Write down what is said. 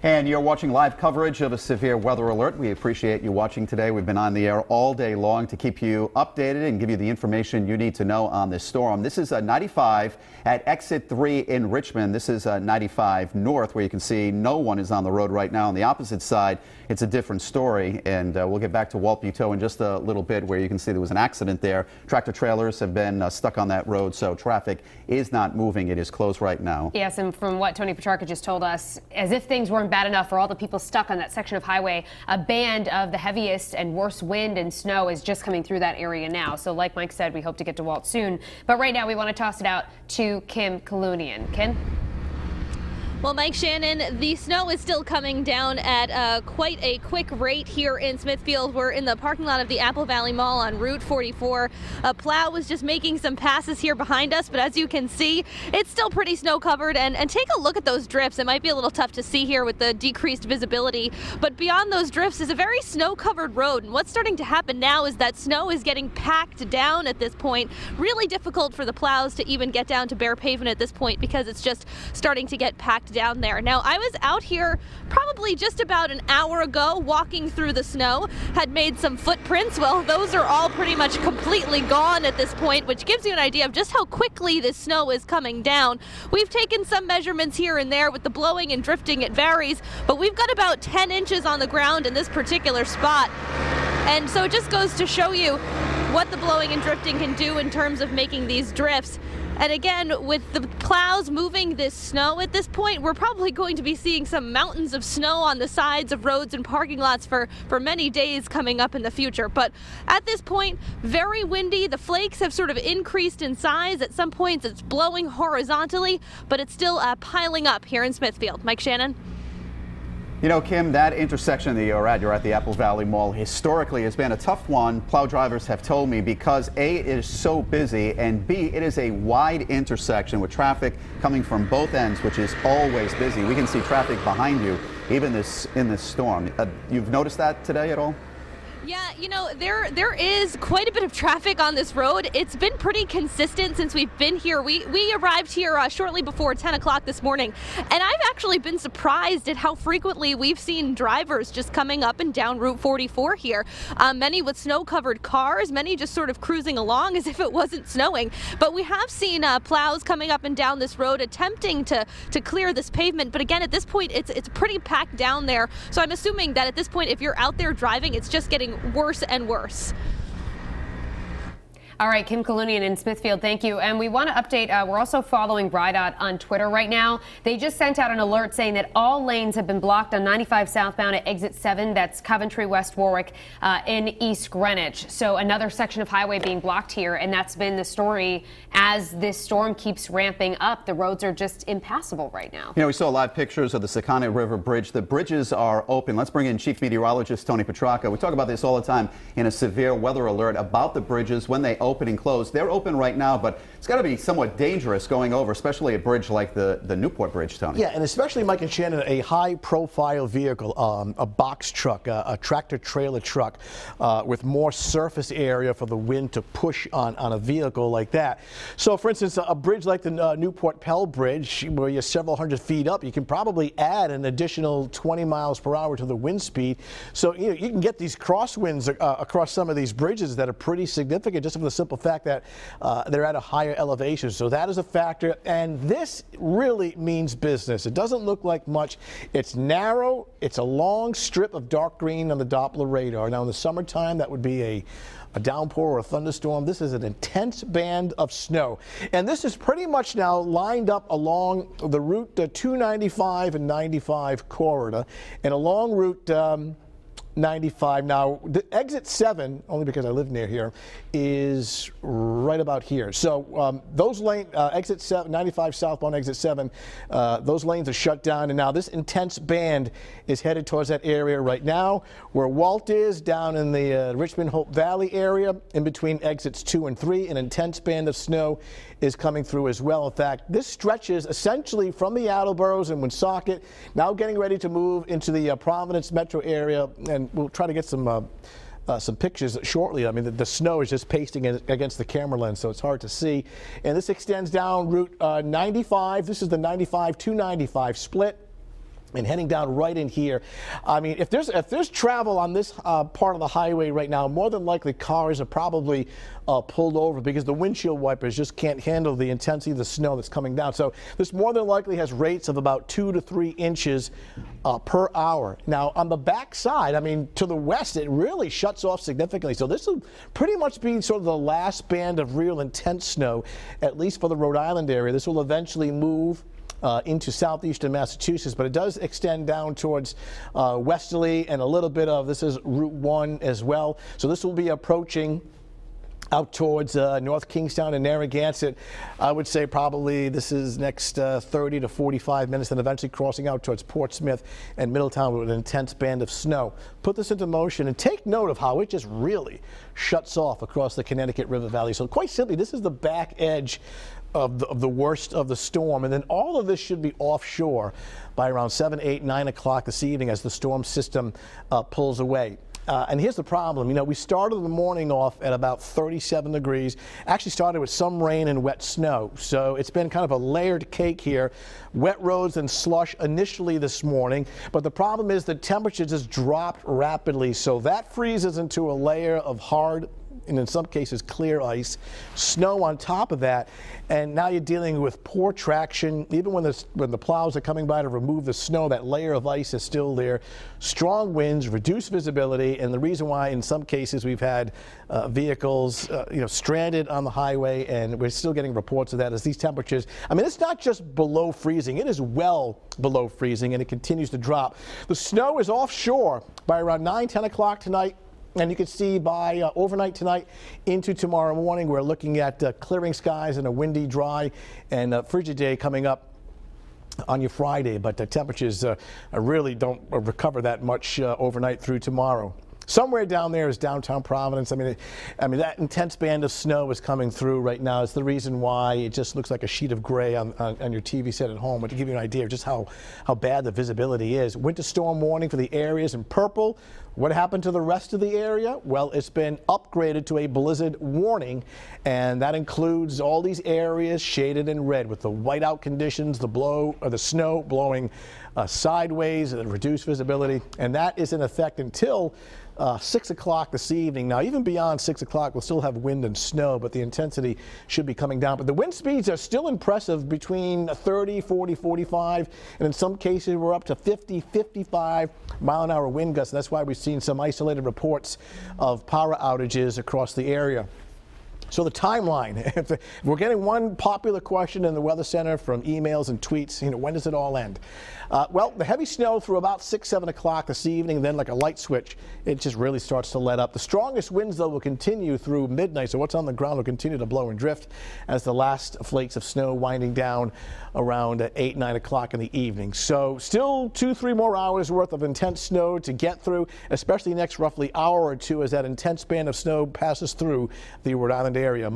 And you're watching live coverage of a severe weather alert. We appreciate you watching today. We've been on the air all day long to keep you updated and give you the information you need to know on this storm. This is 95 at exit 3 in Richmond. This is 95 north, where you can see no one is on the road right now. On the opposite side, it's a different story. And we'll get back to Walt Buteau in just a little bit, where you can see there was an accident there. Tractor trailers have been stuck on that road, so traffic is not moving. It is closed right now. Yes, and from what Tony Petrarca just told us, as if things weren't bad enough for all the people stuck on that section of highway, a band of the heaviest and worst wind and snow is just coming through that area now. So like Mike said, we hope to get to Walt soon. But right now we want to toss it out to Kim Kalunian. Kim? Well, Mike Shannon, the snow is still coming down at quite a quick rate here in Smithfield. We're in the parking lot of the Apple Valley Mall on Route 44. A plow was just making some passes here behind us, but as you can see, it's still pretty snow covered. And take a look at those drifts. It might be a little tough to see here with the decreased visibility, but beyond those drifts is a very snow covered road. And what's starting to happen now is that snow is getting packed down at this point. Really difficult for the plows to even get down to bare pavement at this point, because it's just starting to get packed down there. Now, I was out here probably just about an hour ago walking through the snow, had made some footprints. Well, those are all pretty much completely gone at this point, which gives you an idea of just how quickly this snow is coming down. We've taken some measurements here and there with the blowing and drifting. It varies, but we've got about 10 inches on the ground in this particular spot. And so it just goes to show you what the blowing and drifting can do in terms of making these drifts. And again, with the plows moving this snow at this point, we're probably going to be seeing some mountains of snow on the sides of roads and parking lots for many days coming up in the future. But at this point, very windy. The flakes have sort of increased in size. At some points, it's blowing horizontally, but it's still piling up here in Smithfield. Mike Shannon? You know, Kim, that intersection that you're at the Apple Valley Mall, historically has been a tough one, plow drivers have told me, because A, it is so busy, and B, it is a wide intersection with traffic coming from both ends, which is always busy. We can see traffic behind you, even in this storm. You've noticed that today at all? Yeah, you know, there is quite a bit of traffic on this road. It's been pretty consistent since we've been here. We arrived here shortly before 10 o'clock this morning, and I've actually been surprised at how frequently we've seen drivers just coming up and down Route 44 here. Many with snow-covered cars, many just sort of cruising along as if it wasn't snowing. But we have seen plows coming up and down this road attempting to clear this pavement. But again, at this point, it's pretty packed down there. So I'm assuming that at this point, if you're out there driving, it's just getting worse and worse. All right, Kim Kalunian in Smithfield, thank you. And we want to update, we're also following RIDOT on Twitter right now. They just sent out an alert saying that all lanes have been blocked on 95 southbound at exit 7, that's Coventry, West Warwick, in East Greenwich. So another section of highway being blocked here, and that's been the story as this storm keeps ramping up. The roads are just impassable right now. You know, we saw live pictures of the Secana River Bridge. The bridges are open. Let's bring in Chief Meteorologist Tony Petrarca. We talk about this all the time in a severe weather alert about the bridges when they open and close. They're open right now, but it's got to be somewhat dangerous going over, especially a bridge like the Newport Bridge, Tony. Yeah, and especially, Mike and Shannon, a high-profile vehicle, a box truck, a tractor-trailer truck with more surface area for the wind to push on a vehicle like that. So, for instance, a bridge like the Newport Pell Bridge, where you're several hundred feet up, you can probably add an additional 20 miles per hour to the wind speed. So, you know, you can get these crosswinds across some of these bridges that are pretty significant, just for the simple fact that they're at a higher elevation. So that is a factor, and this really means business. It doesn't look like much. It's narrow. It's a long strip of dark green on the Doppler radar. Now, in the summertime, that would be a downpour or a thunderstorm. This is an intense band of snow, and this is pretty much now lined up along the Route 295 and 95 corridor, and along Route 95. Now, the exit 7, only because I live near here, is right about here. So those lanes, exit 7, 95 southbound exit 7, those lanes are shut down, and now this intense band is headed towards that area right now. Where Walt is, down in the Richmond Hope Valley area, in between exits 2 and 3, an intense band of snow is coming through as well. In fact, this stretches essentially from the Attleboro's and Woonsocket, now getting ready to move into the Providence metro area, and we'll try to get some pictures shortly. I mean, the snow is just pasting against the camera lens, so it's hard to see. And this extends down Route 95. This is the 95 295 split. and heading down right in here. I mean, if there's travel on this part of the highway right now, more than likely cars are probably pulled over because the windshield wipers just can't handle the intensity of the snow that's coming down. So this more than likely has rates of about 2 to 3 inches per hour. Now on the back side, I mean, to the west, it really shuts off significantly. So this will pretty much be sort of the last band of real intense snow, at least for the Rhode Island area. This will eventually move into southeastern Massachusetts, but it does extend down towards westerly, and a little bit of this is Route 1 as well. So this will be approaching out towards North Kingstown and Narragansett. I would say probably this is next 30 to 45 minutes, and eventually crossing out towards Portsmouth and Middletown with an intense band of snow. Put this into motion and take note of how it just really shuts off across the Connecticut River Valley. So quite simply, this is the back edge of the worst of the storm, and then all of this should be offshore by around 7, 8, 9 o'clock this evening as the storm system pulls away. And here's the problem. You know, we started the morning off at about 37 degrees. Actually started with some rain and wet snow. So it's been kind of a layered cake here. Wet roads and slush initially this morning. But the problem is the temperature just dropped rapidly. So that freezes into a layer of hard, and in some cases clear ice, snow on top of that, and now you're dealing with poor traction. Even when the plows are coming by to remove the snow, that layer of ice is still there. Strong winds, reduced visibility, and the reason why in some cases we've had vehicles stranded on the highway, and we're still getting reports of that as these temperatures. I mean, it's not just below freezing, it is well below freezing, and it continues to drop. The snow is offshore by around 9, 10 o'clock tonight. And you can see by overnight tonight into tomorrow morning, we're looking at clearing skies and a windy, dry, and frigid day coming up on your Friday. But the temperatures really don't recover that much overnight through tomorrow. Somewhere down there is downtown Providence. I mean, that intense band of snow is coming through right now. It's the reason why it just looks like a sheet of gray on your TV set at home. But to give you an idea of just how bad the visibility is. Winter storm warning for the areas in purple. What happened to the rest of the area? Well, it's been upgraded to a blizzard warning, and that includes all these areas shaded in red with the whiteout conditions, the snow blowing sideways, and reduced visibility, and that is in effect until 6 o'clock this evening. Now, even beyond 6 o'clock, we'll still have wind and snow, but the intensity should be coming down. But the wind speeds are still impressive, between 30, 40, 45, and in some cases we're up to 50, 55 mile-an-hour wind gusts. And that's why we've seen some isolated reports of power outages across the area. So the timeline, if we're getting one popular question in the Weather Center from emails and tweets, when does it all end? Well, the heavy snow through about 6, 7 o'clock this evening, then like a light switch, it just really starts to let up. The strongest winds, though, will continue through midnight, so what's on the ground will continue to blow and drift as the last flakes of snow winding down around 8, 9 o'clock in the evening. So still 2, 3 more hours worth of intense snow to get through, especially next roughly hour or two as that intense band of snow passes through the Rhode Island area.